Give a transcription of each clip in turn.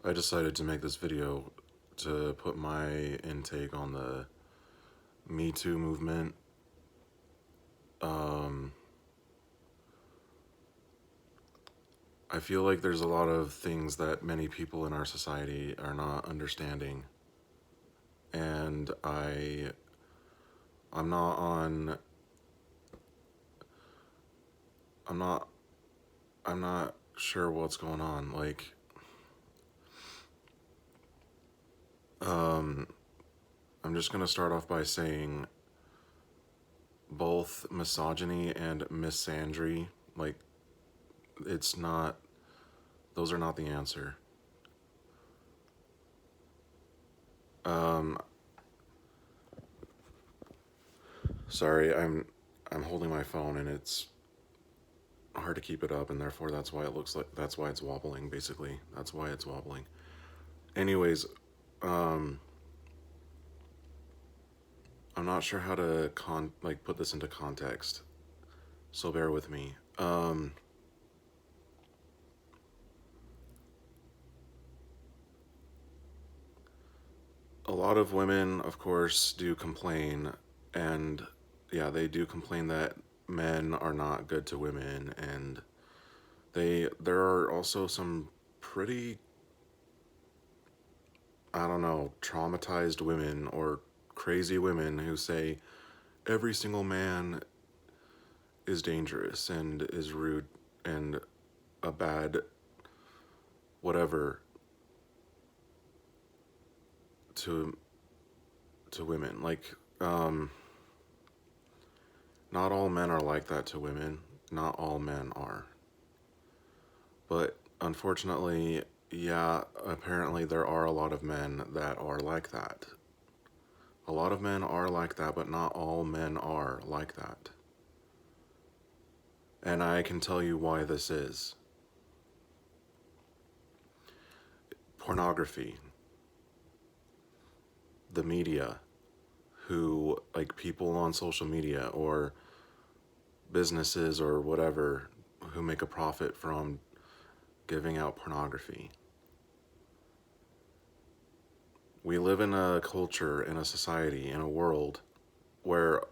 I decided to make this video to put my intake on the Me Too movement. I feel like there's a lot of things that many people in our society are not understanding, and I'm not on I'm not I'm not sure what's going on. I'm just gonna start off by saying both misogyny and misandry, it's not, those are not the answer. Sorry, I'm holding my phone and it's hard to keep it up, and therefore that's why it's wobbling. Basically, that's why it's wobbling. Anyways, I'm not sure how to put this into context, so bear with me. A lot of women, of course, do complain, and yeah, they do complain that men are not good to women, and there are also some pretty, I don't know, traumatized women or crazy women who say every single man is dangerous and is rude and a bad whatever to women. Not all men are like that to women. Not all men are. But unfortunately, yeah, apparently there are a lot of men that are like that. A lot of men are like that, but not all men are like that. And I can tell you why this is. Pornography, the media, people on social media or businesses or whatever who make a profit from giving out pornography. We live in a culture, in a society, in a world where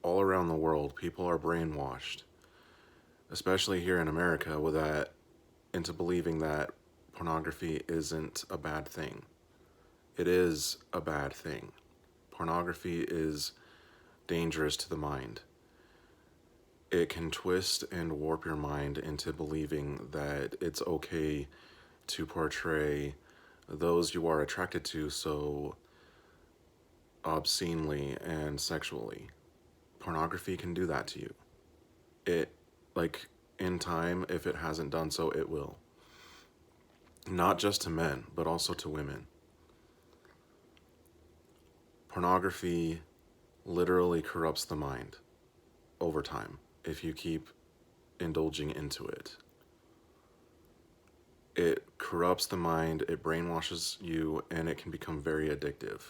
all around the world people are brainwashed, especially here in America, into believing that pornography isn't a bad thing. It is a bad thing. Pornography is dangerous to the mind. It can twist and warp your mind into believing that it's okay to portray those you are attracted to so obscenely and sexually. Pornography can do that to you. It, in time, if it hasn't done so, it will. Not just to men, but also to women. Pornography literally corrupts the mind over time if you keep indulging into it. It corrupts the mind, it brainwashes you, and it can become very addictive.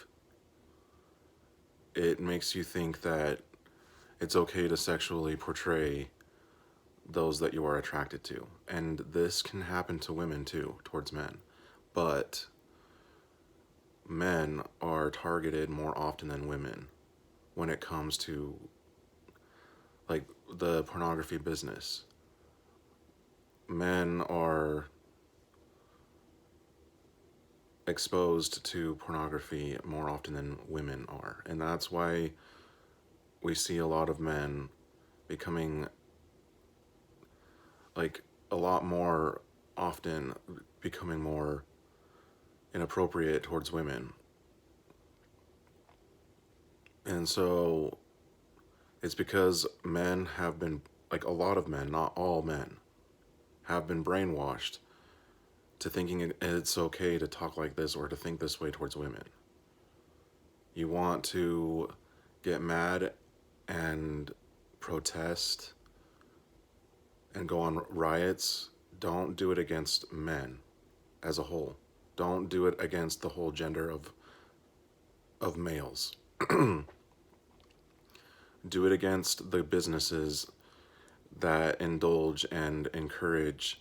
It makes you think that it's okay to sexually portray those that you are attracted to. And this can happen to women too, towards men. But men are targeted more often than women when it comes to the pornography business. Men are exposed to pornography more often than women are. And that's why we see a lot of men becoming, a lot more often, becoming more inappropriate towards women. And so it's because men have been, a lot of men, not all men, have been brainwashed to thinking it's okay to talk like this or to think this way towards women. You want to get mad and protest and go on riots, don't do it against men as a whole. Don't do it against the whole gender of males. Do it against the businesses that indulge and encourage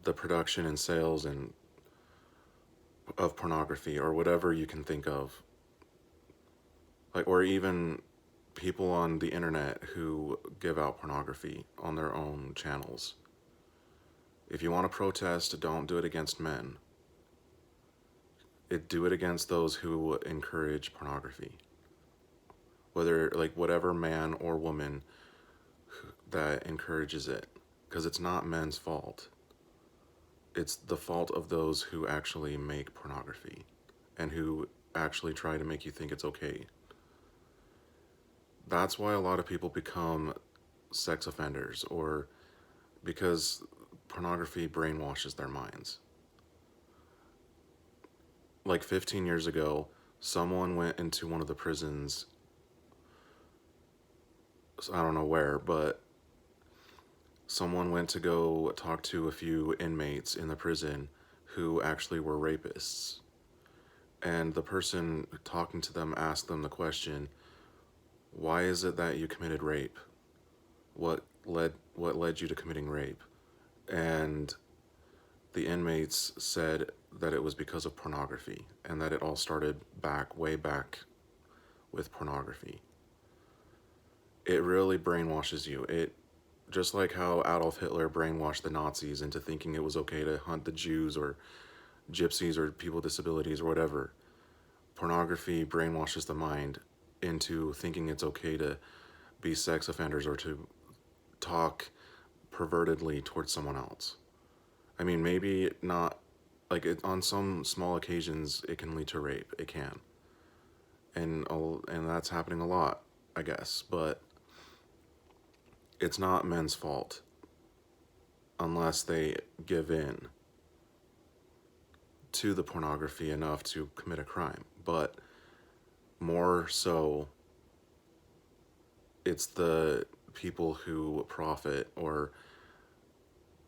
the production and sales and of pornography or whatever you can think of, like, or even people on the internet who give out pornography on their own channels. If you want to protest, don't do it against men. Do it against those who encourage pornography. Whether, like, whatever man or woman that encourages it. Because it's not men's fault. It's the fault of those who actually make pornography and who actually try to make you think it's okay. That's why a lot of people become sex offenders, or because pornography brainwashes their minds. Like 15 years ago, someone went into one of the prisons, I don't know where, but someone went to go talk to a few inmates in the prison who actually were rapists. And the person talking to them asked them the question, why is it that you committed rape? What led you to committing rape? And the inmates said that it was because of pornography, and that it all started way back with pornography. It really brainwashes you. It just like how Adolf Hitler brainwashed the Nazis into thinking it was okay to hunt the Jews or gypsies or people with disabilities or whatever. Pornography brainwashes the mind into thinking it's okay to be sex offenders or to talk pervertedly towards someone else. I mean, maybe not, like, on some small occasions it can lead to rape. It can. And that's happening a lot, I guess, but it's not men's fault unless they give in to the pornography enough to commit a crime. But more so, it's the people who profit or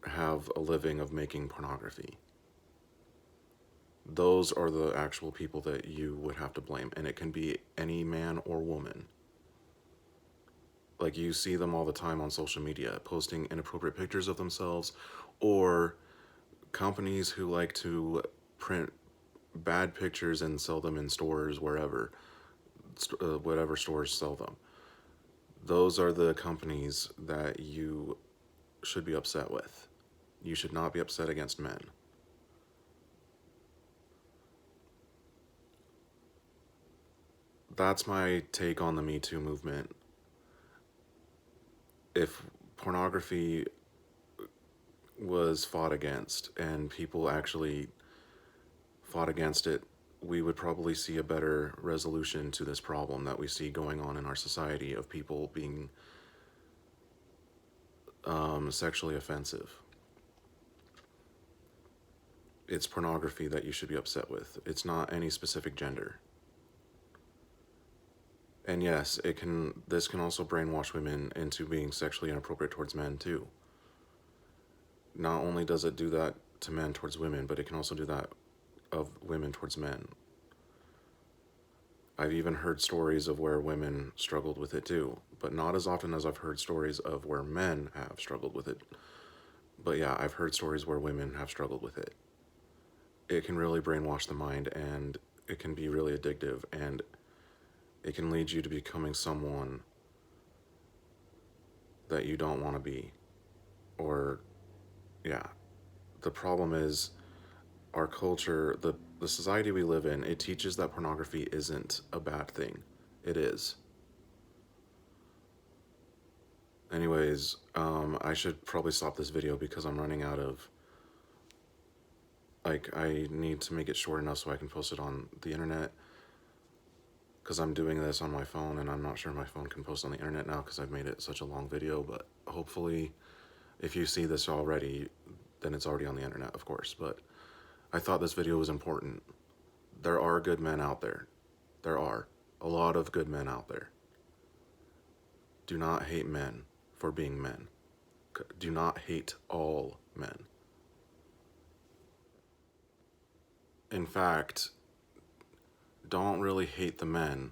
have a living of making pornography. Those are the actual people that you would have to blame, and it can be any man or woman. Like, you see them all the time on social media, posting inappropriate pictures of themselves, or companies who like to print bad pictures and sell them in stores, wherever, whatever stores sell them. Those are the companies that you should be upset with. You should not be upset against men. That's my take on the Me Too movement. If pornography was fought against and people actually fought against it, we would probably see a better resolution to this problem that we see going on in our society of people being sexually offensive. It's pornography that you should be upset with. It's not any specific gender. And yes, this can also brainwash women into being sexually inappropriate towards men too. Not only does it do that to men towards women, but it can also do that of women towards men. I've even heard stories of where women struggled with it too, but not as often as I've heard stories of where men have struggled with it. But yeah, I've heard stories where women have struggled with it. It can really brainwash the mind, and it can be really addictive, and it can lead you to becoming someone that you don't want to be. Or, yeah. The problem is our culture, the society we live in, it teaches that pornography isn't a bad thing. It is. Anyways, I should probably stop this video because I'm running out of, like, I need to make it short enough so I can post it on the internet, because I'm doing this on my phone and I'm not sure my phone can post on the internet now because I've made it such a long video. But hopefully, if you see this already, then it's already on the internet, of course. But I thought this video was important. There are good men out there. There are a lot of good men out there. Do not hate men for being men. Do not hate all men. In fact, don't really hate the men,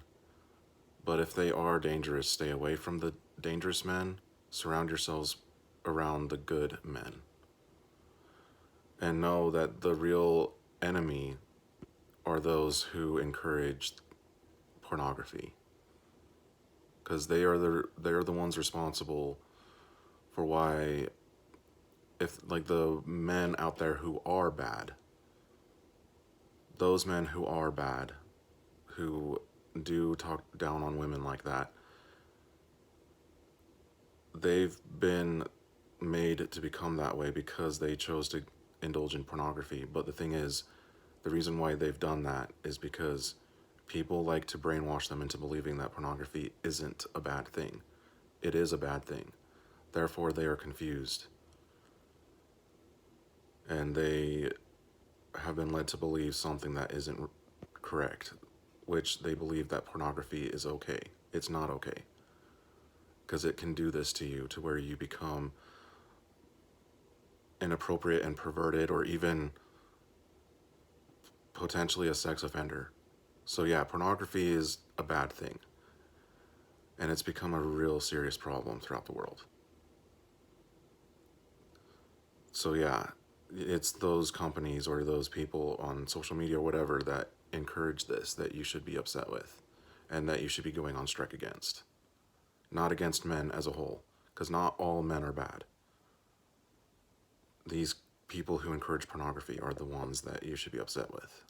but if they are dangerous, stay away from the dangerous men. Surround yourselves around the good men. And know that the real enemy are those who encourage pornography, because they're the ones responsible for why, if like the men out there who are bad, those men who are bad, who do talk down on women like that, they've been made to become that way because they chose to indulge in pornography. But the thing is, the reason why they've done that is because people like to brainwash them into believing that pornography isn't a bad thing. It is a bad thing. Therefore, they are confused. And they have been led to believe something that isn't correct, which they believe that pornography is okay. It's not okay. Because it can do this to you, to where you become inappropriate and perverted, or even potentially a sex offender. So yeah, pornography is a bad thing. And it's become a real serious problem throughout the world. So yeah, it's those companies or those people on social media or whatever that encourage this that you should be upset with, and that you should be going on strike against. Not against men as a whole, because not all men are bad. These people who encourage pornography are the ones that you should be upset with.